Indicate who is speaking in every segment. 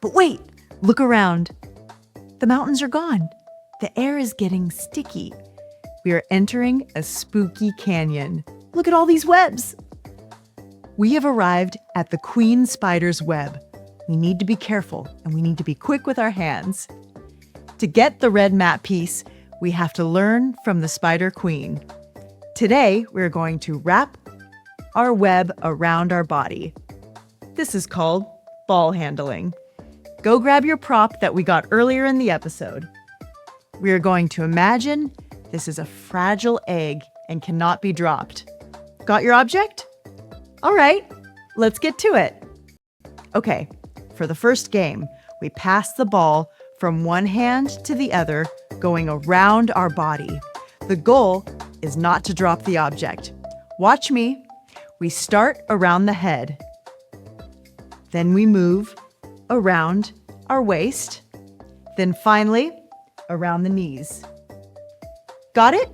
Speaker 1: But wait, look around. The mountains are gone. The air is getting sticky. We are entering a spooky canyon. Look at all these webs. We have arrived at the queen spider's web. We need to be careful and we need to be quick with our hands. To get the red mat piece, we have to learn from the spider queen. Today, we're going to wrap our web around our body. This is called ball handling. Go grab your prop that we got earlier in the episode. We are going to imagine this is a fragile egg and cannot be dropped. Got your object? All right, let's get to it. Okay, for the first game, we pass the ball from one hand to the other, going around our body. The goal is not to drop the object. Watch me. We start around the head. Then we move around our waist. Then finally, around the knees. Got it?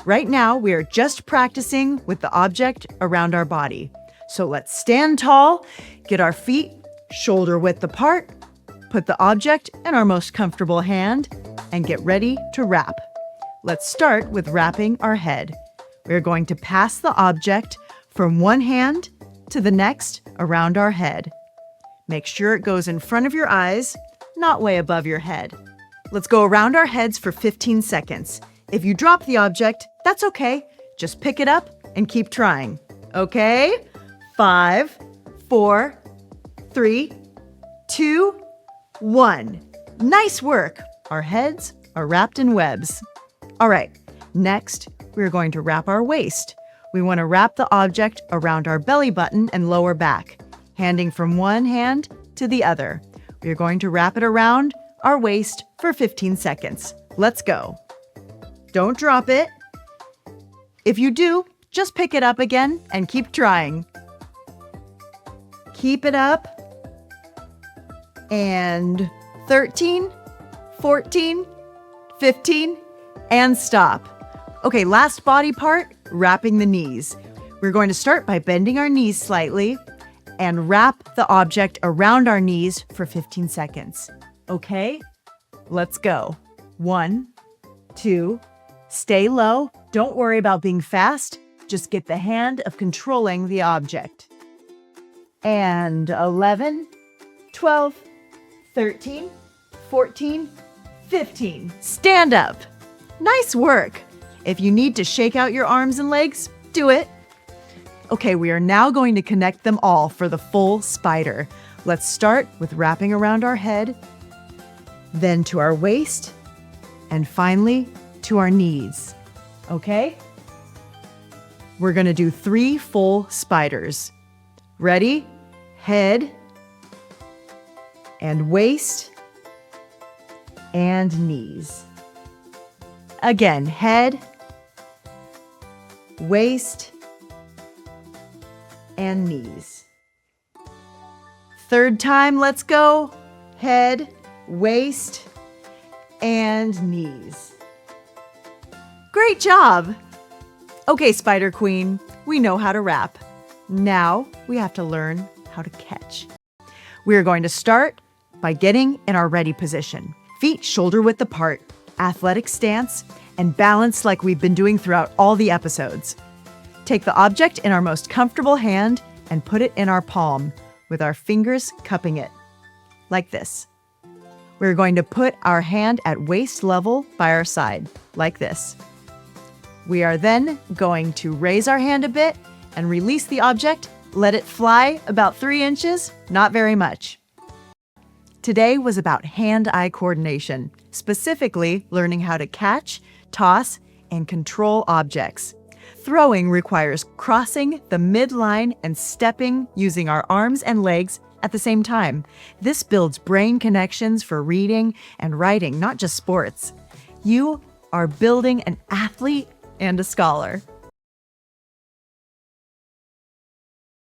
Speaker 1: Right now, we are just practicing with the object around our body. So let's stand tall, get our feet shoulder width apart, put the object in our most comfortable hand, and get ready to wrap. Let's start with wrapping our head. We're going to pass the object from one hand to the next around our head. Make sure it goes in front of your eyes, not way above your head. Let's go around our heads for 15 seconds. If you drop the object, that's okay. Just pick it up and keep trying. Okay? 5, 4, 3, 2, 1. Nice work. Our heads are wrapped in webs. All right, next, we're going to wrap our waist. We want to wrap the object around our belly button and lower back, handing from one hand to the other. We're going to wrap it around our waist for 15 seconds. Let's go. Don't drop it. If you do, just pick it up again and keep trying. Keep it up. And 13, 14, 15, and stop. Okay, last body part, wrapping the knees. We're going to start by bending our knees slightly and wrap the object around our knees for 15 seconds. Okay, let's go. 1, 2, stay low. Don't worry about being fast. Just get the hand of controlling the object. And 11, 12, 13, 14, 15. Stand up. Nice work. If you need to shake out your arms and legs, do it. Okay, we are now going to connect them all for the full spider. Let's start with wrapping around our head, then to our waist, and finally to our knees. Okay? We're going to do 3 full spiders. Ready? Head, and waist, and knees. Again, head, waist, and knees. Third time, let's go. Head, waist, and knees. Great job! Okay, Spider Queen, we know how to wrap. Now we have to learn how to catch. We are going to start by getting in our ready position. Feet shoulder width apart, athletic stance, and balance like we've been doing throughout all the episodes. Take the object in our most comfortable hand and put it in our palm with our fingers cupping it, like this. We're going to put our hand at waist level by our side, like this. We are then going to raise our hand a bit and release the object. Let it fly about 3 inches, not very much. Today was about hand-eye coordination, specifically learning how to catch, toss, and control objects. Throwing requires crossing the midline and stepping using our arms and legs at the same time. This builds brain connections for reading and writing, not just sports. You are building an athlete and a scholar.